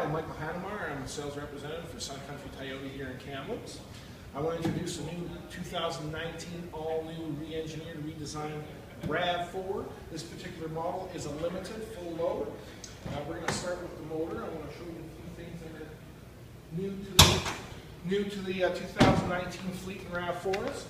I'm Michael Hanemaayer. I'm a sales representative for Sun Country Toyota here in Kamloops. I want to introduce a new 2019 all-new re-engineered, redesigned Rav4. This particular model is a limited full load. We're going to start with the motor. I want to show you a few things that are new to the 2019 fleet in Rav4s.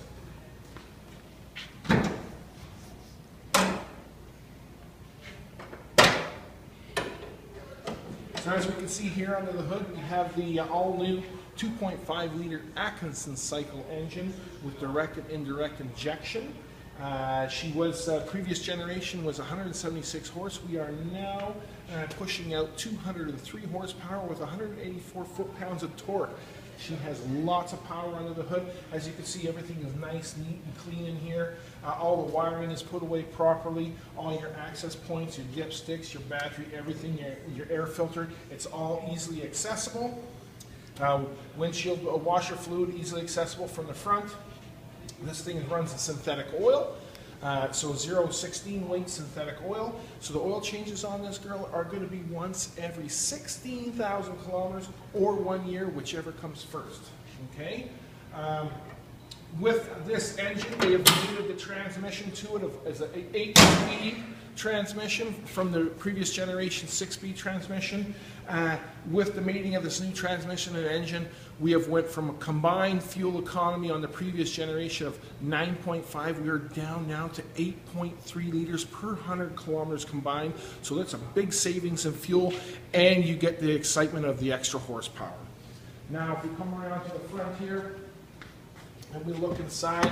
So as we can see here under the hood, we have the all-new 2.5 liter Atkinson cycle engine with direct and indirect injection. Previous generation was 176 horse. We are now pushing out 203 horsepower with 184 foot-pounds of torque. She has lots of power under the hood. As you can see, everything is nice, neat, and clean in here. All the wiring is put away properly. All your access points, your dipsticks, your battery, everything, your air filter, it's all easily accessible. Windshield washer fluid, easily accessible from the front. This thing runs in synthetic oil. So 0.16 weight synthetic oil. So the oil changes on this girl are going to be once every 16,000 kilometers or 1 year, whichever comes first. Okay. With this engine, they have mated the transmission to it as an 8-speed transmission from the previous generation 6-speed transmission. With the mating of this new transmission and engine, we have went from a combined fuel economy on the previous generation of 9.5. We are down now to 8.3 liters per 100 kilometers combined. So that's a big savings in fuel, and you get the excitement of the extra horsepower. Now, if we come around to the front here, and we look inside,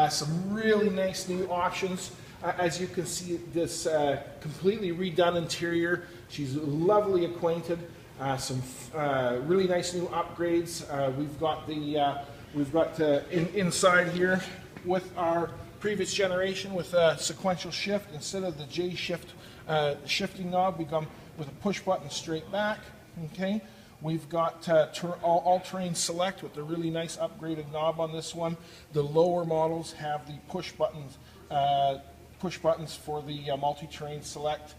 some really nice new options. As you can see, this completely redone interior. She's lovely acquainted. Some really nice new upgrades. We've got inside here with our previous generation with a sequential shift. Instead of the J shift shifting knob, we come with a push button straight back. Okay. We've got all-terrain select with a really nice upgraded knob on this one. The lower models have the push buttons for the multi-terrain select.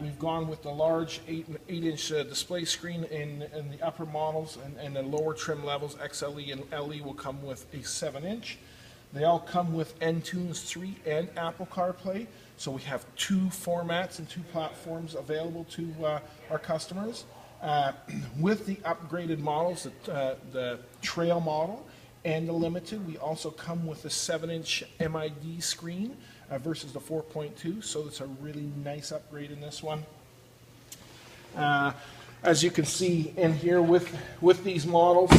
We've gone with the large 8-inch display screen in the upper models, and the lower trim levels, XLE and LE, will come with a 7-inch. They all come with N-Tunes 3 and Apple CarPlay. So we have two formats and two platforms available to our customers. With the upgraded models, the Trail model and the Limited, we also come with a 7-inch MID screen versus the 4.2, so it's a really nice upgrade in this one. As you can see in here with these models,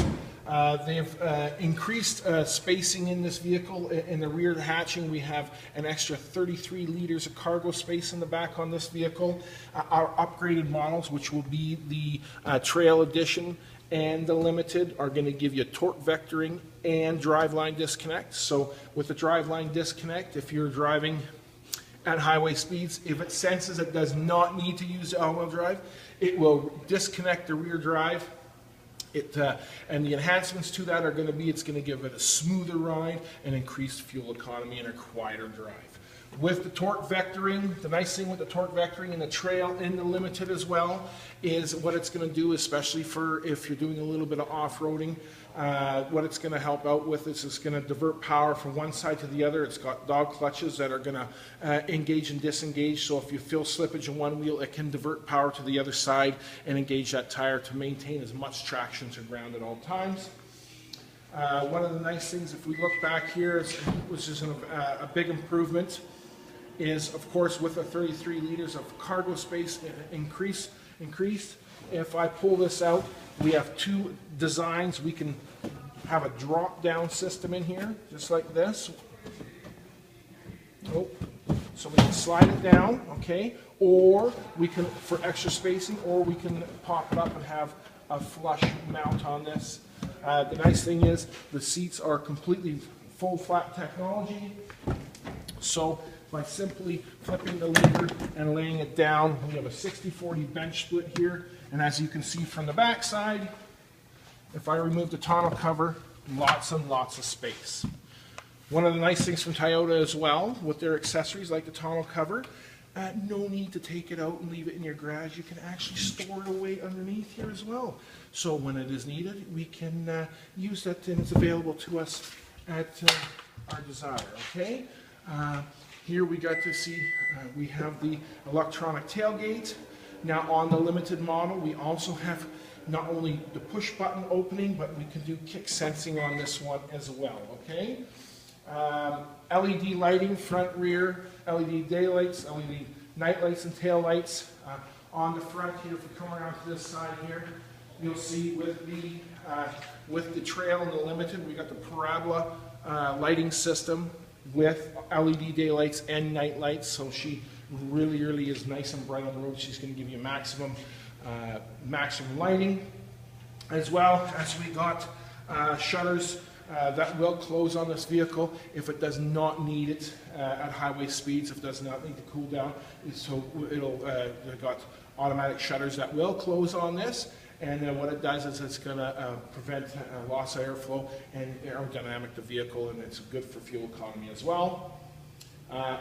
they've increased spacing in this vehicle. In the rear hatching, we have an extra 33 liters of cargo space in the back on this vehicle. Our upgraded models, which will be the Trail Edition and the Limited, are going to give you torque vectoring and driveline disconnect. So with the driveline disconnect, if you're driving at highway speeds, if it senses it does not need to use all-wheel drive, it will disconnect the rear drive. And the enhancements to that are going to be, it's going to give it a smoother ride and increased fuel economy and a quieter drive. With the torque vectoring, the nice thing with the torque vectoring and the Trail and the Limited as well is what it's going to do, especially for if you're doing a little bit of off-roading, what it's going to help out with is it's going to divert power from one side to the other. It's got dog clutches that are going to engage and disengage, so if you feel slippage in one wheel, it can divert power to the other side and engage that tire to maintain as much traction to ground at all times. One of the nice things, if we look back here, which is a big improvement, is of course with the 33 liters of cargo space increased. If I pull this out, we have two designs. We can have a drop-down system in here, just like this. Oh, so we can slide it down, okay? Or we can, for extra spacing, or we can pop it up and have a flush mount on this. The nice thing is the seats are completely full flat technology. So by simply flipping the lever and laying it down, we have a 60-40 bench split here. And as you can see from the back side, if I remove the tonneau cover, lots and lots of space. One of the nice things from Toyota as well, with their accessories like the tonneau cover, no need to take it out and leave it in your garage. You can actually store it away underneath here as well. So when it is needed, we can use that, and it's available to us at our desire, okay? Here we got to see, we have the electronic tailgate. Now on the limited model, we also have not only the push button opening, but we can do kick sensing on this one as well, okay? LED lighting, front, rear, LED daylights, LED night lights and tail lights. On the front here, if we come around to this side here, you'll see with the trail and the limited, we got the parabola lighting system with LED daylights and night lights, so she really is nice and bright on the road. She's going to give you maximum lighting, as well as we got shutters that will close on this vehicle if it does not need it at highway speeds, if it does not need to cool down. So it'll got automatic shutters that will close on this, and what it does is it's going to prevent loss of airflow and aerodynamic the vehicle, and it's good for fuel economy as well.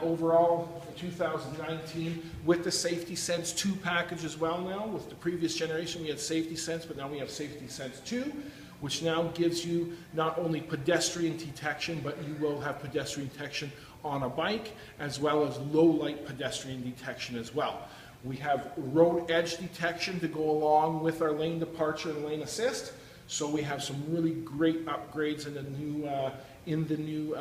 Overall, for 2019, with the Safety Sense 2 package as well now. With the previous generation, we had Safety Sense, but now we have Safety Sense 2, which now gives you not only pedestrian detection, but you will have pedestrian detection on a bike, as well as low-light pedestrian detection as well. We have road edge detection to go along with our lane departure and lane assist. So we have some really great upgrades in the new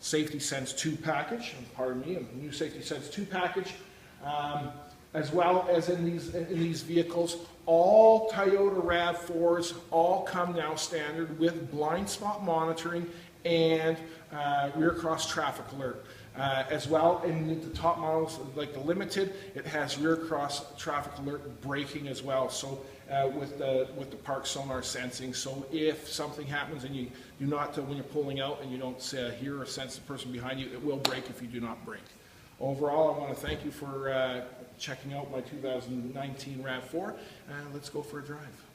Safety Sense 2 package, pardon me, a new Safety Sense 2 package, as well as in these vehicles. All Toyota Rav4s all come now standard with blind spot monitoring and rear cross traffic alert. As well, in the top models, like the Limited, it has rear cross traffic alert braking as well. So with the park sonar sensing, so if something happens and you do not, when you're pulling out and you don't hear or sense the person behind you, it will brake if you do not brake. Overall, I want to thank you for checking out my 2019 RAV4. Let's go for a drive.